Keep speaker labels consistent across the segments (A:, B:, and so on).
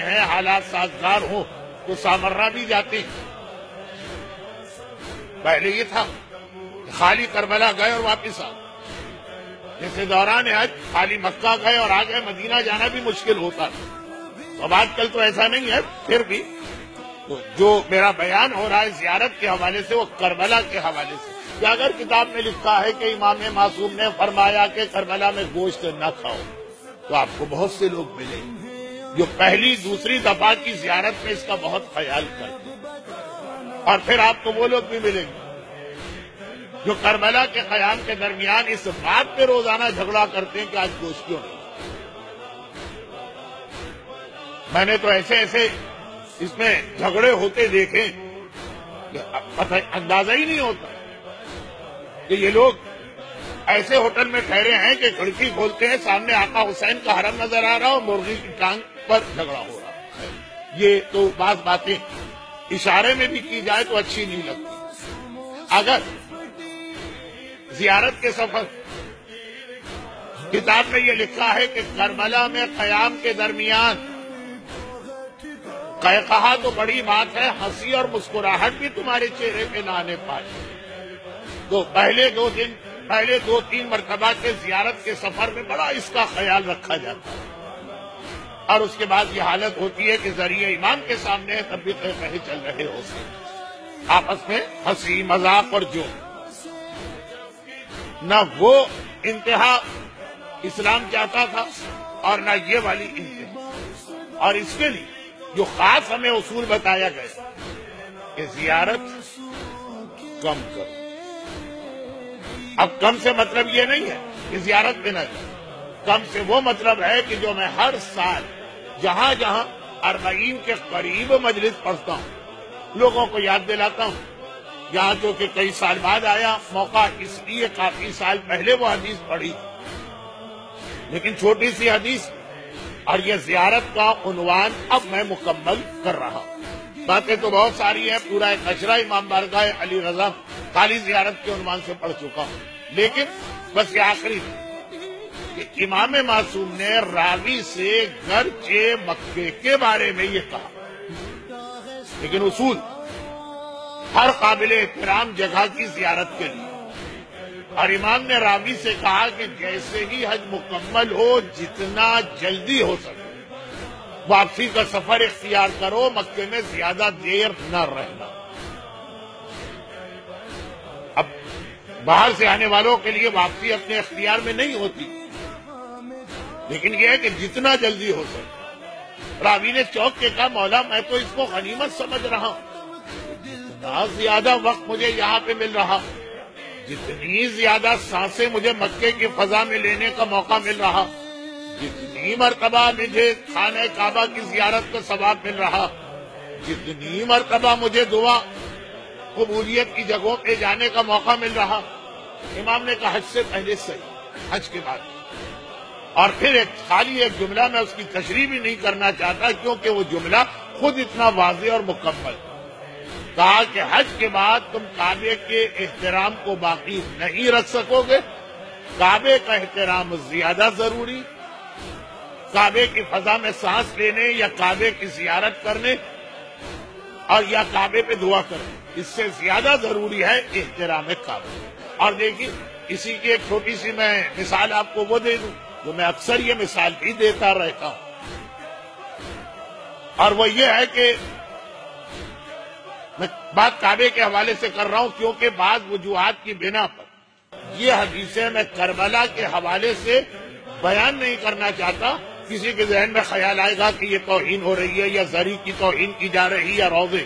A: ہیں حالات سازگار ہوں تو سامرا بھی جاتے ہیں. پہلے یہ تھا خالی کربلا گئے اور واپس آ. جیسے دوران حج خالی مکہ گئے اور آ گئے، مدینہ جانا بھی مشکل ہوتا تھا. اب آج کل تو ایسا نہیں ہے. پھر بھی جو میرا بیان ہو رہا ہے زیارت کے حوالے سے وہ کربلا کے حوالے سے. کہ اگر کتاب میں لکھا ہے کہ امام معصوم نے فرمایا کہ کربلا میں گوشت نہ کھاؤ، تو آپ کو بہت سے لوگ ملیں جو پہلی دوسری دفعہ کی زیارت میں اس کا بہت خیال کرتے ہیں. اور پھر آپ کو وہ لوگ بھی ملیں گے جو کربلا کے قیام کے درمیان اس بات پہ روزانہ جھگڑا کرتے ہیں کہ آج گوشت کیوں نہیں. میں نے تو ایسے ایسے اس میں جھگڑے ہوتے دیکھے کہ اندازہ ہی نہیں ہوتا کہ یہ لوگ ایسے ہوٹل میں ٹھہرے ہیں کہ کھڑکی کھولتے ہیں سامنے آقا حسین کا حرم نظر آ رہا اور مرغی کی ٹانگ پر جھگڑا ہو رہا ہے. یہ تو بعض باتیں اشارے میں بھی کی جائے تو اچھی نہیں لگتی. اگر زیارت کے سفر کتاب میں یہ لکھا ہے کہ کربلا میں قیام کے درمیان کہا تو بڑی بات ہے، ہنسی اور مسکراہٹ بھی تمہارے چہرے پہ نہ آنے پائے. تو پہلے دو تین مرتبہ کے زیارت کے سفر میں بڑا اس کا خیال رکھا جاتا ہے، اور اس کے بعد یہ حالت ہوتی ہے کہ ذریعہ امام کے سامنے ہے تب بھی کہیں چل رہے ہوتے ہیں آپس میں ہنسی مذاق اور جو نہ وہ انتہا اسلام چاہتا تھا اور نہ یہ والی انتہا. اور اس کے لیے جو خاص ہمیں اصول بتایا گیا کہ زیارت کم کرو. اب کم سے مطلب یہ نہیں ہے کہ زیارت پہ نہ جائے. کم سے وہ مطلب ہے کہ جو میں ہر سال جہاں جہاں 40 کے قریب مجلس پڑھتا ہوں لوگوں کو یاد دلاتا ہوں. یہاں جو کہ کئی سال بعد آیا موقع، اس لیے کافی سال پہلے وہ حدیث پڑھی، لیکن چھوٹی سی حدیث، اور یہ زیارت کا عنوان اب میں مکمل کر رہا ہوں. باتیں تو بہت ساری ہیں، پورا ایک اشرا امام بارگاہ علی رضا خالی زیارت کے عنوان سے پڑھ چکا ہوں، لیکن بس یہ آخری کہ امام معصوم نے راوی سے گرچہ مکے کے بارے میں یہ کہا، لیکن اصول ہر قابل احترام جگہ کی زیارت کے لیے. اور امام نے راوی سے کہا کہ جیسے ہی حج مکمل ہو جتنا جلدی ہو سکے واپسی کا سفر اختیار کرو، مکے میں زیادہ دیر نہ رہنا. اب باہر سے آنے والوں کے لیے واپسی اپنے اختیار میں نہیں ہوتی، لیکن یہ ہے کہ جتنا جلدی ہو سکے. راوی نے چوک کے کہا مولا میں تو اس کو غنیمت سمجھ رہا ہوں، جتنا زیادہ وقت مجھے یہاں پہ مل رہا، جتنی زیادہ سانسیں مجھے مکے کی فضا میں لینے کا موقع مل رہا، جتنی مرتبہ مجھے خانہ کعبہ کی زیارت کا ثواب مل رہا، جتنی مرتبہ مجھے دعا قبولیت کی جگہوں پہ جانے کا موقع مل رہا. امام نے کہا حج سے پہلے صحیح، حج کے بعد. اور پھر خالی ایک جملہ میں اس کی تشریح بھی نہیں کرنا چاہتا کیونکہ وہ جملہ خود اتنا واضح اور مکمل. کہا کہ حج کے بعد تم کعبے کے احترام کو باقی نہیں رکھ سکو گے. کعبے کا احترام زیادہ ضروری، کعبے کی فضا میں سانس لینے یا کعبے کی زیارت کرنے اور یا کعبے پہ دعا کرنے، اس سے زیادہ ضروری ہے احترام کعبے. اور دیکھیے اسی کی ایک چھوٹی سی میں مثال آپ کو وہ دے دوں جو میں اکثر یہ مثال بھی دیتا رہتا ہوں، اور وہ یہ ہے کہ میں بات کعبے کے حوالے سے کر رہا ہوں کیونکہ بعض وجوہات کی بنا پر یہ حدیثیں میں کربلا کے حوالے سے بیان نہیں کرنا چاہتا. کسی کے ذہن میں خیال آئے گا کہ یہ توہین ہو رہی ہے یا زری کی توہین کی جا رہی ہے یا روضے.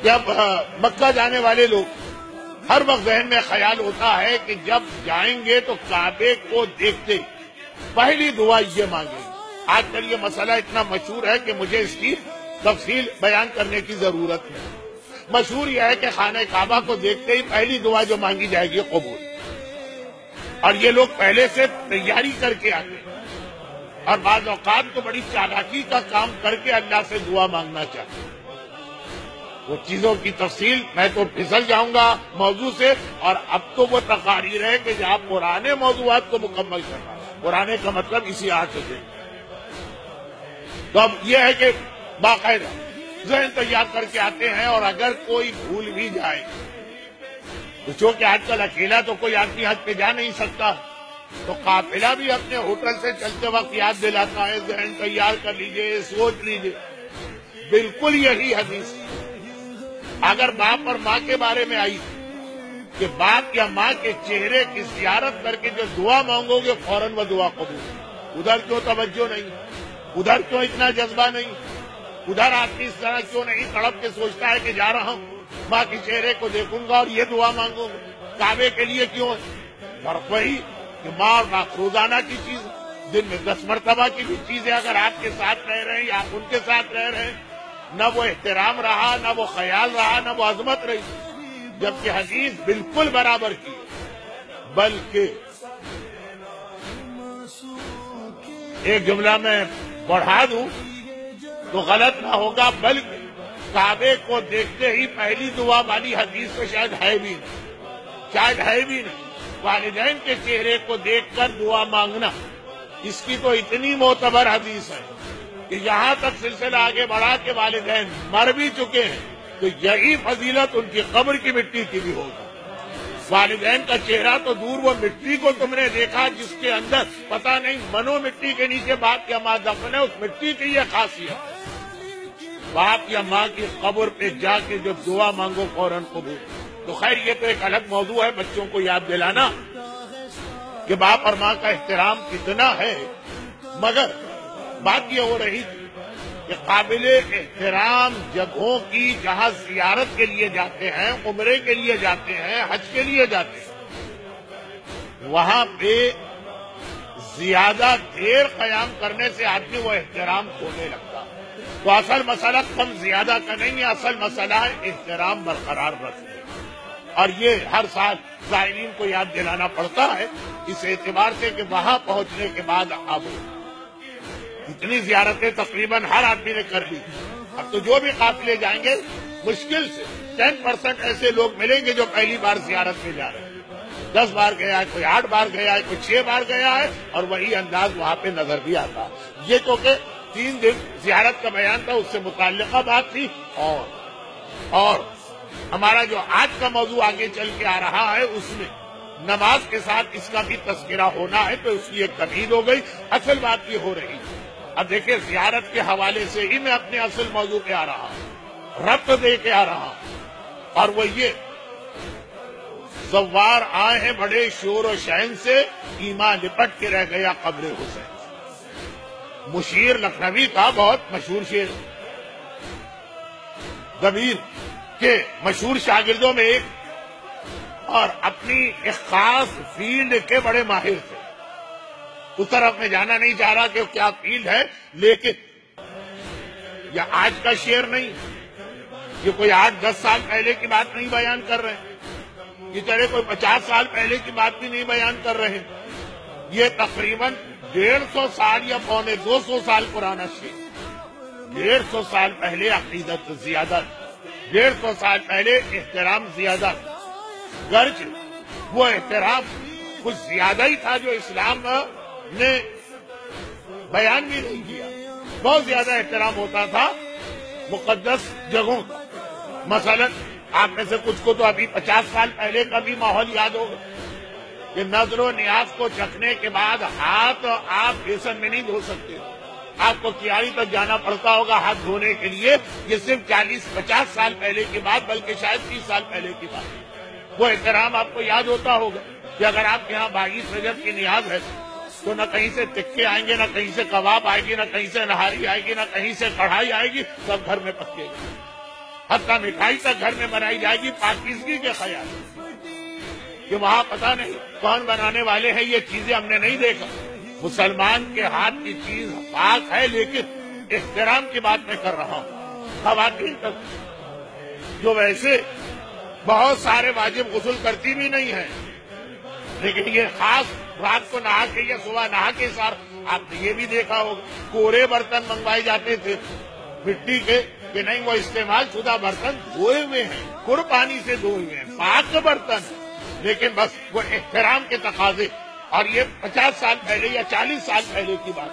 A: جب مکہ جانے والے لوگ ہر وقت ذہن میں خیال ہوتا ہے کہ جب جائیں گے تو کعبے کو دیکھتے پہلی دعا یہ مانگیں گے. آج کل یہ مسئلہ اتنا مشہور ہے کہ مجھے اس کی تفصیل بیان کرنے کی ضرورت ہے. مشہور یہ ہے کہ خانہ کعبہ کو دیکھتے ہی پہلی دعا جو مانگی جائے گی قبول. اور یہ لوگ پہلے سے تیاری کر کے آتے ہیں اور بعض اوقات تو بڑی چالاکی کا کام کر کے اللہ سے دعا مانگنا چاہتے ہیں. وہ چیزوں کی تفصیل میں تو پھسل جاؤں گا موضوع سے، اور اب تو وہ تقاریر ہے کہ جہاں پرانے موضوعات کو مکمل کرنا. پرانے کا مطلب اسی آج سے تو اب یہ ہے کہ باقاعدہ ذہن تیار کر کے آتے ہیں، اور اگر کوئی بھول بھی جائے تو چونکہ آج کل اکیلا تو کوئی آدمی حج پہ جا نہیں سکتا، تو قافلہ بھی اپنے ہوٹل سے چلتے وقت یاد دلاتا ہے، ذہن تیار کر لیجئے، سوچ لیجئے۔ بالکل یہی حدیث اگر باپ اور ماں کے بارے میں آئی کہ باپ یا ماں کے چہرے کی زیارت کر کے جو دعا مانگو گے فوراً وہ دعا قبول، ادھر کیوں توجہ نہیں، ادھر کیوں اتنا جذبہ نہیں، ادھر آدمی اس طرح کیوں نہیں تڑپ کے سوچتا ہے کہ جا رہا ہوں ماں کے چہرے کو دیکھوں گا اور یہ دعا مانگوں گا، کعبے کے لیے کیوں ہے؟ فرق وہی کہ ماں اور باپ روزانہ کی چیز، دن میں 10 مرتبہ کی بھی چیزیں اگر آپ کے ساتھ رہ رہے ہیں یا آپ ان کے ساتھ رہ رہے ہیں، نہ وہ احترام رہا، نہ وہ خیال رہا، نہ وہ عظمت رہی، جبکہ حدیث بالکل برابر کی، بلکہ ایک جملہ میں بڑھا دوں تو غلط نہ ہوگا، بلکہ کعبے کو دیکھتے ہی پہلی دعا والی حدیث تو شاید ہے بھی نہیں، والدین کے چہرے کو دیکھ کر دعا مانگنا، اس کی تو اتنی معتبر حدیث ہے کہ یہاں تک سلسلہ آگے بڑھا کے والدین مر بھی چکے ہیں تو یہی فضیلت ان کی قبر کی مٹی کی بھی ہوگی۔ والدین کا چہرہ تو دور، وہ مٹی کو تم نے دیکھا جس کے اندر پتہ نہیں منو مٹی کے نیچے باپ یا ماں دفن ہے، اس مٹی کی یہ خاصیت، باپ یا ماں کی قبر پہ جا کے جو دعا مانگو فوراً قبول۔ تو خیر یہ تو ایک الگ موضوع ہے بچوں کو یاد دلانا کہ باپ اور ماں کا احترام کتنا ہے، مگر بات یہ ہو رہی تھی کہ قابل احترام جگہوں کی جہاں زیارت کے لیے جاتے ہیں، عمرے کے لیے جاتے ہیں، حج کے لیے جاتے ہیں، وہاں پہ زیادہ دیر قیام کرنے سے آدمی وہ احترام کھونے لگتا ہے۔ تو اصل مسئلہ کم زیادہ کا نہیں ہے، اصل مسئلہ ہے احترام برقرار رکھنے، اور یہ ہر سال زائرین کو یاد دلانا پڑتا ہے اس اعتبار سے کہ وہاں پہنچنے کے بعد اب اتنی زیارتیں تقریباً ہر آدمی نے کر لی، اب تو جو بھی قافلے جائیں گے مشکل سے 10% ایسے لوگ ملیں گے جو پہلی بار زیارت میں جا رہے ہیں، 10 بار گیا ہے، کوئی 8 بار گیا ہے، کوئی 6 بار گیا ہے، اور وہی انداز وہاں پہ نظر بھی آتا ہے۔ یہ تو کہ 3 دن زیارت کا بیان تھا، اس سے متعلقہ بات تھی، اور ہمارا جو آج کا موضوع آگے چل کے آ رہا ہے اس میں نماز کے ساتھ اس کا بھی تذکرہ ہونا ہے، تو اس کی ایک تمہید ہو گئی۔ اصل بات یہ ہو رہی ہے، اب دیکھیں زیارت کے حوالے سے ہی میں اپنے اصل موضوع پہ آ رہا ہوں، ربط دے کے آ رہا ہوں، اور وہ یہ زوار آئے ہیں بڑے شور و شہن سے، ایمان لپٹ کے رہ گیا قبر حسین۔ مشیر لکھنوی کا بہت مشہور شعر، ضمیر کے مشہور شاگردوں میں ایک، اور اپنی ایک خاص فیلڈ کے بڑے ماہر تھے۔ اس طرف میں جانا نہیں چاہ رہا کہ کیا فیلڈ ہے، لیکن یہ آج کا شعر نہیں، یہ کوئی 8-10 سال پہلے کی بات نہیں بیان کر رہے ہیں، یہ چلے کوئی 50 سال پہلے کی بات بھی نہیں بیان کر رہے ہیں، یہ تقریباً 150 سال یا 250 سال پرانا شعر۔ 150 سال پہلے عقیدت زیادہ، 150 سال پہلے احترام زیادہ، گرچہ وہ احترام کچھ زیادہ ہی تھا جو اسلام نے بیان بھی نہیں کیا، بہت زیادہ احترام ہوتا تھا مقدس جگہوں کا۔ مثلا آپ میں سے کچھ کو تو ابھی 50 سال پہلے کا بھی ماحول یاد ہوگا کہ نظر و نیاز کو چکھنے کے بعد ہاتھ آپ بیسن میں نہیں دھو سکتے، آپ کو کیاری تک جانا پڑتا ہوگا ہاتھ دھونے کے لیے۔ یہ صرف 40-50 سال پہلے کی بات، بلکہ شاید 30 سال پہلے کی بات۔ وہ احترام آپ کو یاد ہوتا ہوگا کہ اگر آپ کے یہاں باغی فجر کی نیاز ہے تو نہ کہیں سے ٹکے آئیں گے، نہ کہیں سے کباب آئے گی، نہ کہیں سے نہاری آئے گی، نہ کہیں سے کڑھائی آئے گی، سب گھر میں پکے گی، حتیٰ مٹھائی تک گھر میں بنائی جائے گی، پاکیزگی کے خیال کہ وہاں پتہ نہیں کون بنانے والے ہیں، یہ چیزیں ہم نے نہیں دیکھا۔ مسلمان کے ہاتھ کی چیز پاک ہے، لیکن احترام کی بات میں کر رہا ہوں۔ خواتین تک جو ویسے بہت سارے واجب غسل کرتی بھی نہیں ہیں، لیکن یہ خاص رات کو نہا کے یا صبح نہا کے سار، آپ نے یہ بھی دیکھا ہوگا کورے برتن منگوائے جاتے تھے مٹی کے، کہ نہیں وہ استعمال شدہ برتن دھوئے ہوئے ہیں، پر پانی سے دھوئے ہوئے ہیں، پاک برتن، لیکن بس وہ احترام کے تقاضے۔ اور یہ 50 سال پہلے یا 40 سال پہلے کی بات،